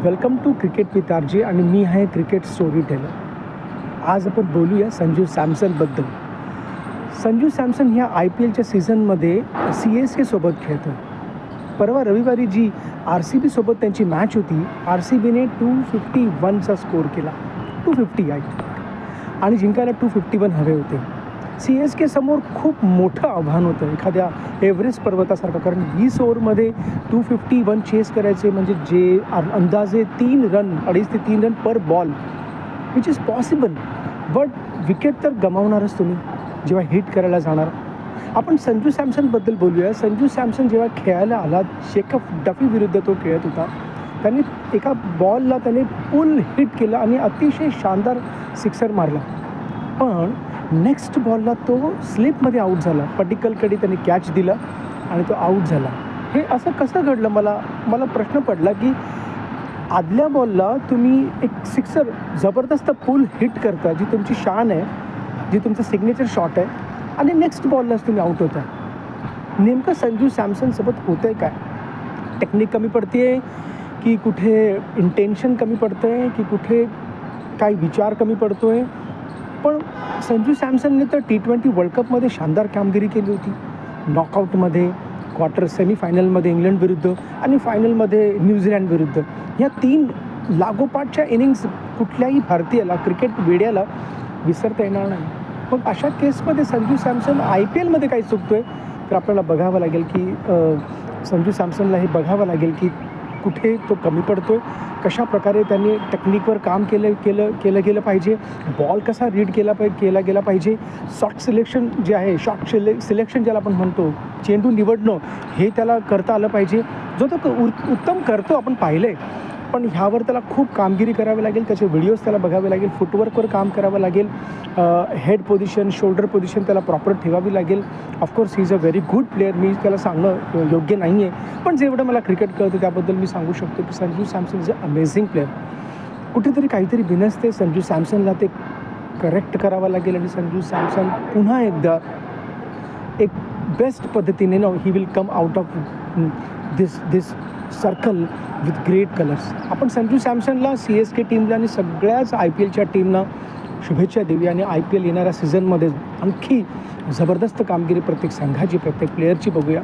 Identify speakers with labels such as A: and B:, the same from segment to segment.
A: Welcome to cricket with R J आणि मी आहे cricket story teller. आज आपण बोलूया संजू सॅमसनबद्दल. संजू सॅमसन ह्या IPLच्या सीझनमध्ये CSK सोबत खेळतो. परवा रविवारी जी RCB सोबत त्यांची मॅच होती, RCBने 251चा स्कोर केला. 250 आणि जिंकायला 251 हवे होते. CSK समोर खूप मोठं आव्हान होतं, एखाद्या एव्हरेस्ट पर्वतासारखं. कारण 20 ओव्हरमध्ये 251 चेस करायचे म्हणजे जे अंदाजे 3 रन, 2.5 ते 3 run per ball, which is possible. But wicket तर गमावणारच तुम्ही जेव्हा हिट करायला जाणार. आपण संजू सॅमसनबद्दल बोलूया. संजू सॅमसन जेव्हा खेळायला आला, शेखफ डफी विरुद्ध तो खेळत होता. त्यांनी एका बॉलला त्याने फुल हिट केलं आणि अतिशय शानदार सिक्सर मारला. पण नेक्स्ट बॉलला तो स्लिपमध्ये आऊट झाला. पडिक्कलकडे त्याने कॅच दिला आणि तो आऊट झाला. हे असं कसं घडलं? मला प्रश्न पडला की आदल्या बॉलला तुम्ही एक सिक्सर जबरदस्त फुल हिट करता, जी तुमची शान आहे, जी तुमचं सिग्नेचर शॉट आहे, आणि नेक्स्ट बॉललाच तुम्ही आऊट होता. नेमकं संजू सॅमसनसोबत होतं आहे काय? टेक्निक कमी पडते आहे की कुठे इंटेन्शन कमी पडतं आहे की कुठे काही विचार कमी पडतो आहे? पण संजू सॅमसनने तर T20 वर्ल्ड कपमध्ये शानदार कामगिरी केली होती. नॉकआउटमध्ये, क्वार्टर सेमीफायनलमध्ये इंग्लंड विरुद्ध आणि फायनलमध्ये न्यूझीलंड विरुद्ध. ह्या 3 लागोपाठच्या इनिंग्स कुठल्याही भारतीयाला, क्रिकेट वेड्याला विसरता येणार नाही. मग अशा केसमध्ये संजू सॅमसन IPLमध्ये काही चुकतो आहे तर आपल्याला बघावं लागेल की संजू सॅमसनला हे बघावं लागेल की कुठे तो कमी पडतो आहे, कशाप्रकारे त्यांनी टेक्निकवर काम केलं गेलं पाहिजे, बॉल कसा रीड केला गेला पाहिजे, शॉट सिलेक्शन जे आहे, सिलेक्शन ज्याला आपण म्हणतो, चेंडू निवडणं, हे त्याला करता आलं पाहिजे. जो तो उत्तम करतो, आपण पाहिलं आहे. पण ह्यावर त्याला खूप कामगिरी करावी लागेल. त्याचे व्हिडिओज त्याला बघावे लागेल, फुटवर्कवर काम करावं लागेल, हेड पोझिशन, शोल्डर पोझिशन त्याला प्रॉपर ठेवावी लागेल. Of course he is a very good player. मी त्याला सांगणं योग्य नाही आहे, पण जेवढं मला क्रिकेट कळतं त्याबद्दल मी सांगू शकतो की Sanju Samson is a amazing player. कुठेतरी काहीतरी बिनसते. संजू सॅमसनला ते करेक्ट करावं लागेल आणि संजू सॅमसन पुन्हा एकदा एक बेस्ट पद्धतीने he will come out of this circle with great colours. आपण संजू सॅमसनला, CSK टीमला आणि सगळ्याच IPLच्या टीमना शुभेच्छा देऊया आणि IPL येणाऱ्या सीझनमध्ये आणखी जबरदस्त कामगिरी प्रत्येक संघाची, प्रत्येक प्लेअरची बघूया.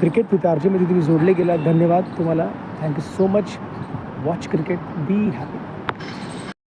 A: क्रिकेट विथ RJमध्ये तुम्ही जोडले गेला. धन्यवाद तुम्हाला. Thank you so much. Watch cricket, be happy.